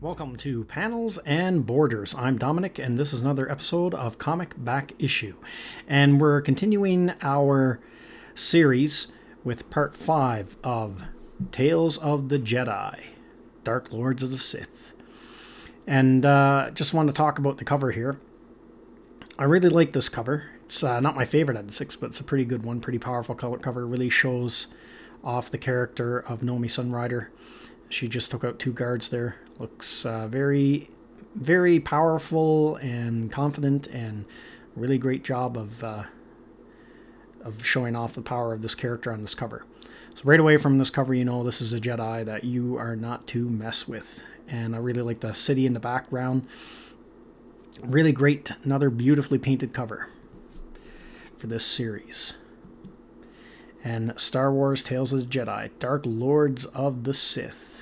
Welcome to Panels and Borders. I'm Dominic, and this is another episode of Comic Back Issue. And we're continuing our series with part 5 of Tales of the Jedi, Dark Lords of the Sith. And just want to talk about the cover here. I really like this cover. It's not my favorite out of the 6, but it's a pretty good one, pretty powerful cover. It really shows off the character of Nomi Sunrider. She just took out 2 guards there. Looks very, very powerful and confident, and really great job of showing off the power of this character on this cover. So right away from this cover, you know this is a Jedi that you are not to mess with. And I really like the city in the background. Really great, another beautifully painted cover for this series. And Star Wars Tales of the Jedi, Dark Lords of the Sith.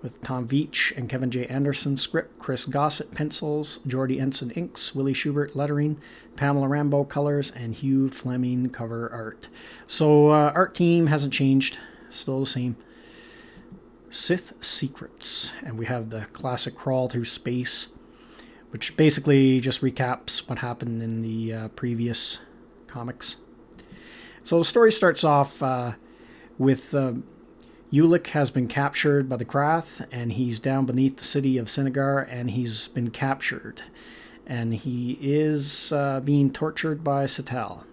With Tom Veitch and Kevin J. Anderson script, Chris Gossett pencils, Jordi Ensign inks, Willie Schubert lettering, Pamela Rambeau colors, and Hugh Fleming cover art. So art team hasn't changed, still the same. Sith Secrets, and we have the classic crawl through space, which basically just recaps what happened in the previous comics. So the story starts off with Ulic has been captured by the Krath, and he's down beneath the city of Sinagar, and he's been captured. And he is being tortured by Satal.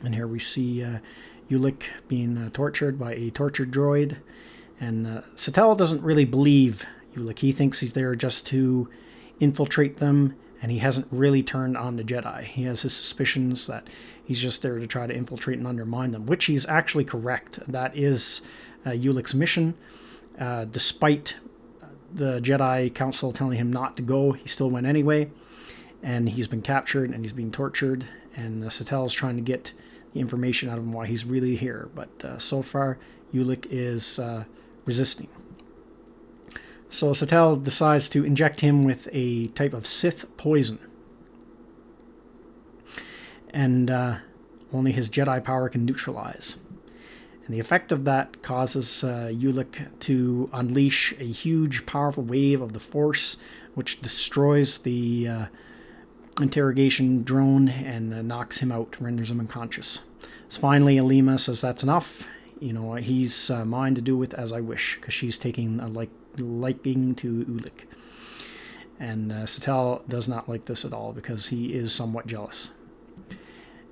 And here we see Ulic being tortured by a torture droid. And Satal doesn't really believe Ulic. He thinks he's there just to infiltrate them, and he hasn't really turned on the Jedi. He has his suspicions that he's just there to try to infiltrate and undermine them, which he's actually correct. That is Ulic's mission. Despite the Jedi Council telling him not to go, he still went anyway, and he's been captured and he's being tortured, and Satal is trying to get the information out of him why he's really here, but so far Ulic is resisting. So Satal decides to inject him with a type of Sith poison, and only his Jedi power can neutralize. And the effect of that causes Ulic to unleash a huge, powerful wave of the Force, which destroys the interrogation drone and knocks him out, renders him unconscious. So finally, Alima says that's enough. You know, he's mine to do with as I wish, because she's taking a liking to Ulic. And Satal does not like this at all, because he is somewhat jealous.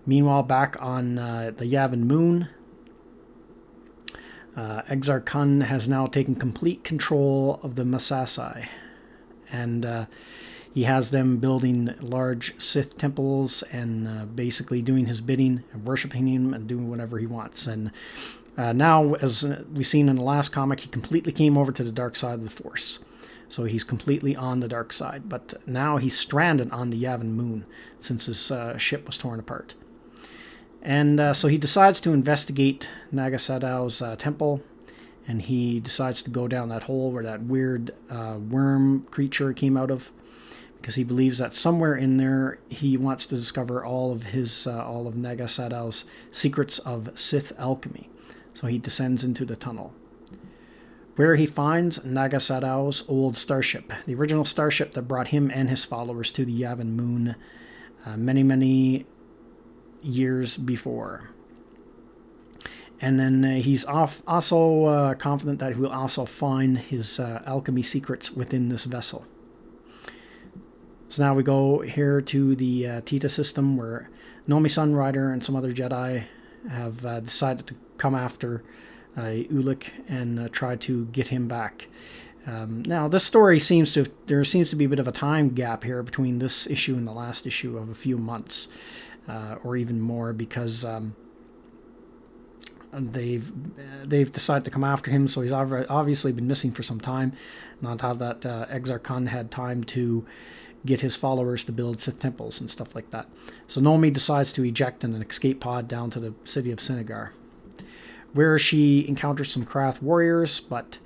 Meanwhile, back on the Yavin Moon, Exar Kun has now taken complete control of the Masasai, and he has them building large Sith temples and basically doing his bidding and worshiping him and doing whatever he wants. And now, as we've seen in the last comic, he completely came over to the dark side of the Force. So he's completely on the dark side. But now he's stranded on the Yavin Moon since his ship was torn apart. And so he decides to investigate Nada Sadow's temple, and he decides to go down that hole where that weird worm creature came out of, because he believes that somewhere in there he wants to discover all of Nada Sadow's secrets of Sith alchemy. So he descends into the tunnel, where he finds Nada Sadow's old starship, the original starship that brought him and his followers to the Yavin Moon many years before. And then he's also confident that he will also find his alchemy secrets within this vessel. So now we go here to the Teta system, where Nomi Sunrider and some other Jedi have decided to come after Ulic and try to get him back. Now, this story there seems to be a bit of a time gap here between this issue and the last issue of a few months. Or even more, because they've decided to come after him, so he's obviously been missing for some time. And on top of that, Exar Kun had time to get his followers to build Sith temples and stuff like that. So Nomi decides to eject in an escape pod down to the city of Sinagar, where she encounters some Krath warriors, but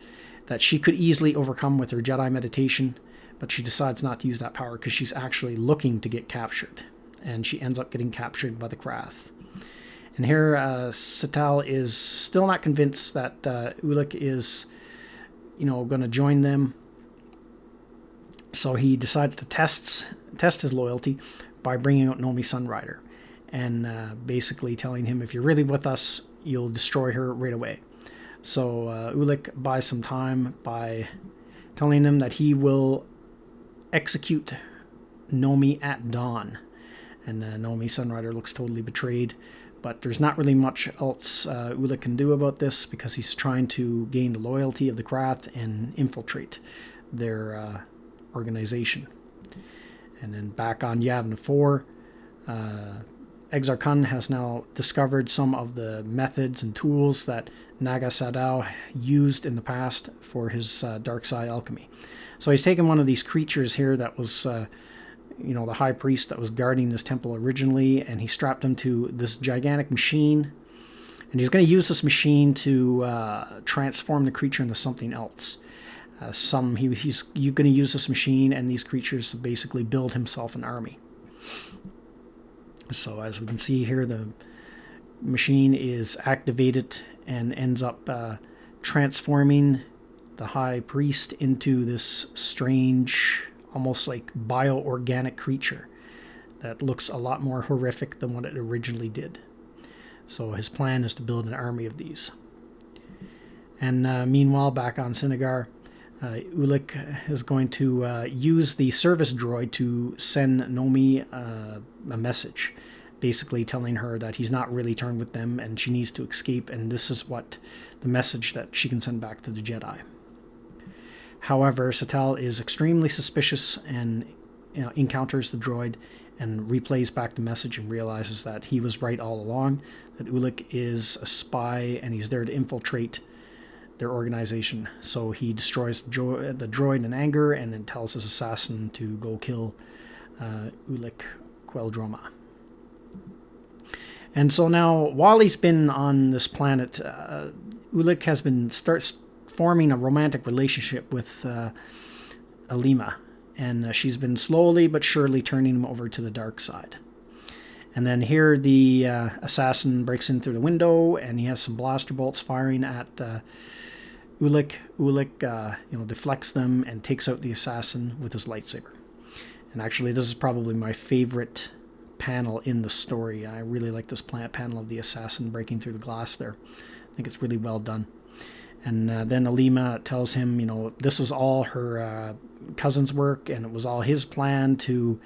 that she could easily overcome with her Jedi meditation, but she decides not to use that power because she's actually looking to get captured. And she ends up getting captured by the Krath. And here, Satal is still not convinced that Ulic is, going to join them. So he decided to test his loyalty by bringing out Nomi Sunrider and basically telling him, if you're really with us, you'll destroy her right away. So Ulic buys some time by telling him that he will execute Nomi at dawn. And Nomi Sunrider looks totally betrayed, but there's not really much else Ulic can do about this, because he's trying to gain the loyalty of the Krath and infiltrate their organization. And then back on Yavin 4, Exar Kun has now discovered some of the methods and tools that Nada Sadow used in the past for his dark side alchemy. So he's taken one of these creatures here that was, the high priest that was guarding this temple originally, and he strapped him to this gigantic machine. And he's going to use this machine to transform the creature into something else. He's going to use this machine and these creatures to basically build himself an army. So as we can see here, the machine is activated and ends up transforming the high priest into this strange, almost like bioorganic creature that looks a lot more horrific than what it originally did. So his plan is to build an army of these. And meanwhile, back on Sinagar, Ulic is going to use the service droid to send Nomi a message, basically telling her that he's not really turned with them and she needs to escape, and this is what the message that she can send back to the Jedi. However, Satel is extremely suspicious and encounters the droid and replays back the message and realizes that he was right all along, that Ulic is a spy and he's there to infiltrate their organization. So he destroys the droid in anger and then tells his assassin to go kill Ulic Queldroma. And so now, while he's been on this planet, Ulic has been forming a romantic relationship with Alima, and she's been slowly but surely turning him over to the dark side. And then here the assassin breaks in through the window, and he has some blaster bolts firing at Ulic. Ulic deflects them and takes out the assassin with his lightsaber. And actually, this is probably my favorite panel in the story. I really like this panel of the assassin breaking through the glass there. I think it's really well done. And then Alima tells him, this was all her cousin's work, and it was all his plan to,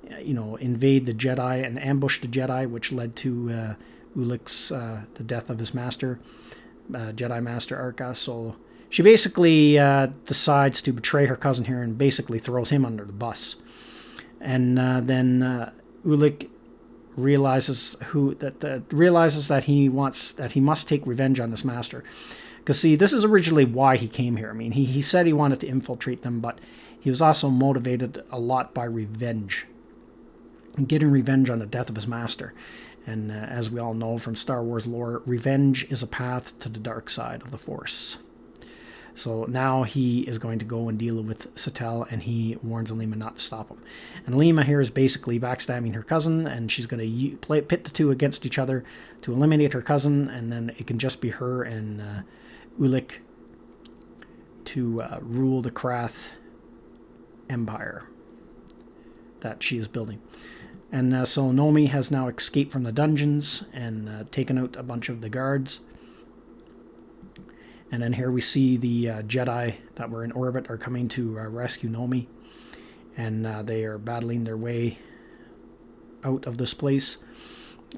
invade the Jedi and ambush the Jedi, which led to Ulic's the death of his master, Jedi Master Arca. So she basically decides to betray her cousin here and basically throws him under the bus. And then Ulic realizes that he must take revenge on his master. Because, see, this is originally why he came here. I mean, he said he wanted to infiltrate them, but he was also motivated a lot by revenge. And getting revenge on the death of his master. And as we all know from Star Wars lore, revenge is a path to the dark side of the Force. So now he is going to go and deal with Satel, and he warns Alima not to stop him. And Alima here is basically backstabbing her cousin, and she's going to pit the two against each other to eliminate her cousin, and then it can just be her and Ulic to rule the Krath Empire that she is building. And so Nomi has now escaped from the dungeons and taken out a bunch of the guards. And then here we see the Jedi that were in orbit are coming to rescue Nomi. And they are battling their way out of this place.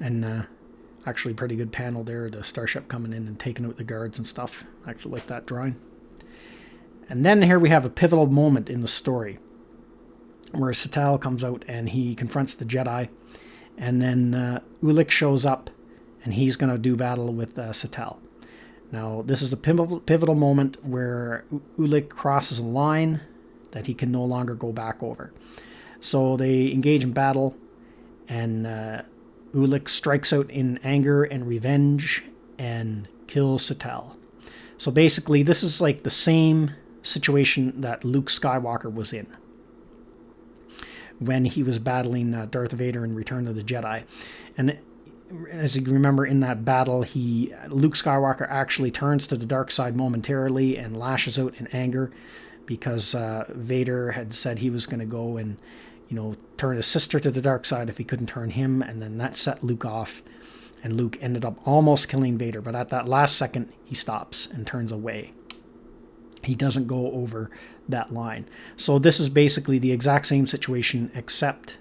And actually pretty good panel there, the starship coming in and taking out the guards and stuff. I actually like that drawing. And then here we have a pivotal moment in the story where Satel comes out and he confronts the Jedi, and then Ulic shows up and he's going to do battle with Satel. Now this is the pivotal moment where Ulic crosses a line that he can no longer go back over. So they engage in battle, and Ulic strikes out in anger and revenge and kills Satel. So basically this is like the same situation that Luke Skywalker was in when he was battling Darth Vader in Return of the Jedi. And as you remember, in that battle, Luke Skywalker actually turns to the dark side momentarily and lashes out in anger because Vader had said he was going to go and, turn his sister to the dark side if he couldn't turn him, and then that set Luke off, and Luke ended up almost killing Vader, but at that last second, he stops and turns away. He doesn't go over that line. So this is basically the exact same situation, except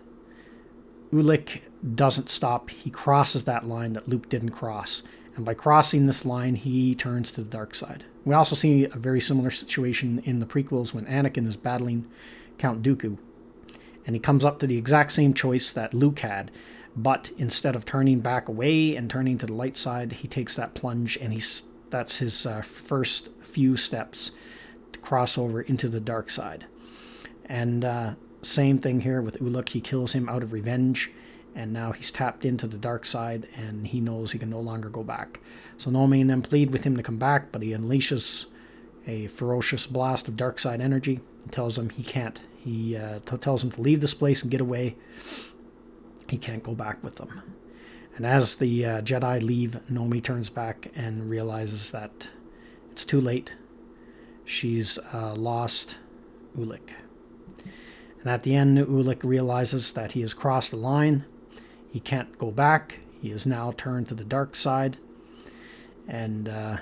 Ulic doesn't stop. He crosses that line that Luke didn't cross. And by crossing this line, he turns to the dark side. We also see a very similar situation in the prequels when Anakin is battling Count Dooku. And he comes up to the exact same choice that Luke had. But instead of turning back away and turning to the light side, he takes that plunge, and that's his first few steps to cross over into the dark side. And same thing here with Ulic. He kills him out of revenge, and now he's tapped into the dark side, and he knows he can no longer go back. So Nomi and them plead with him to come back, but he unleashes a ferocious blast of dark side energy and tells him he can't. He tells him to leave this place and get away. He can't go back with them. And as the Jedi leave, Nomi turns back and realizes that it's too late. She's lost Ulic. And at the end, Ulic realizes that he has crossed the line. He can't go back. He is now turned to the dark side. And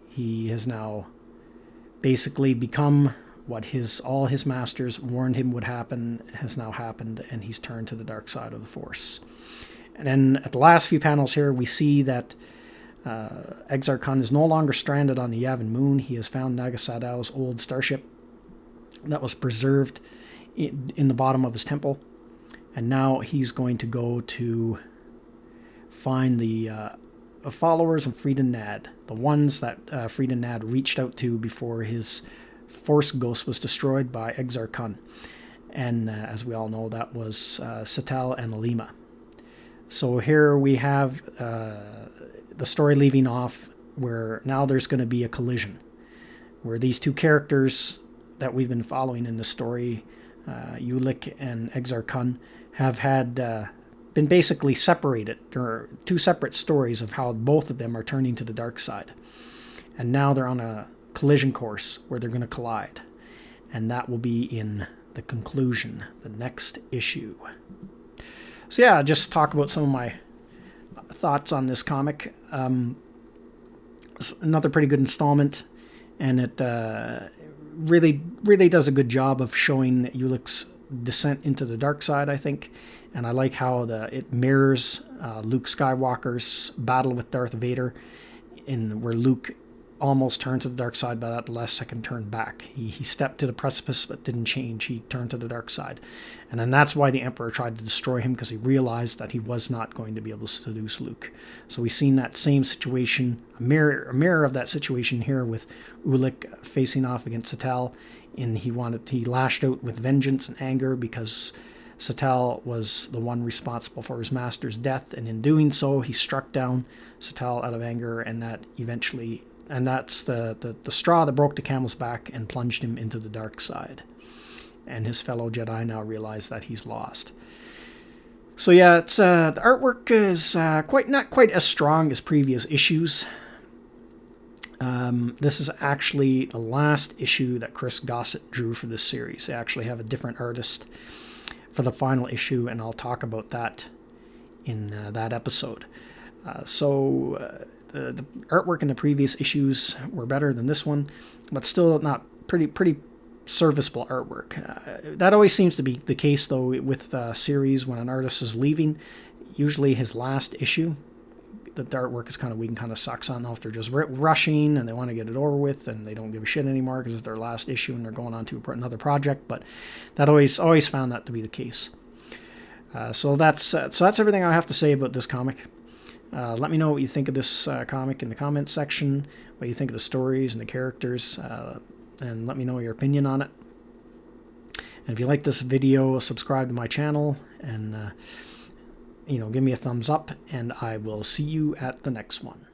he has now basically become what all his masters warned him would happen has now happened, and he's turned to the dark side of the Force. And then at the last few panels here, we see that Exar Kun is no longer stranded on the Yavin moon. He has found Nada Sadow's old starship that was preserved in the bottom of his temple. And now he's going to go to find the followers of Friedan Nad, the ones that Friedan Nad reached out to before his Force ghost was destroyed by Exar Kun. And as we all know, that was Satal and Alima. So here we have the story leaving off where now there's going to be a collision, where these two characters that we've been following in the story, Ulic and Exar Kun, have had been basically separated. There are two separate stories of how both of them are turning to the dark side. And now they're on a collision course where they're going to collide. And that will be in the conclusion, the next issue. So yeah, just talk about some of my thoughts on this comic. It's another pretty good installment, and it really does a good job of showing Ulic's descent into the dark side, I think. And I like how it mirrors Luke Skywalker's battle with Darth Vader, where Luke almost turned to the dark side, but at the last second turned back. He stepped to the precipice but didn't change. He turned to the dark side. And then that's why the Emperor tried to destroy him, because he realized that he was not going to be able to seduce Luke. So we've seen that same situation, a mirror of that situation here with Ulic facing off against Satal. And he lashed out with vengeance and anger because Satal was the one responsible for his master's death, and in doing so, he struck down Satal out of anger, and that's the straw that broke the camel's back and plunged him into the dark side. And his fellow Jedi now realize that he's lost. So yeah, it's the artwork is not quite as strong as previous issues. This is actually the last issue that Chris Gossett drew for this series. They actually have a different artist for the final issue, and I'll talk about that in that episode. The artwork in the previous issues were better than this one, but still not pretty serviceable artwork. That always seems to be the case, though, with series when an artist is leaving. Usually his last issue, the artwork is kind of weak and kind of sucks. I don't know if they're just rushing and they want to get it over with and they don't give a shit anymore because it's their last issue and they're going on to another project, but that always found that to be the case. So that's everything I have to say about this comic. Let me know what you think of this comic in the comments section, what you think of the stories and the characters, and let me know your opinion on it. And if you like this video, subscribe to my channel, and give me a thumbs up, and I will see you at the next one.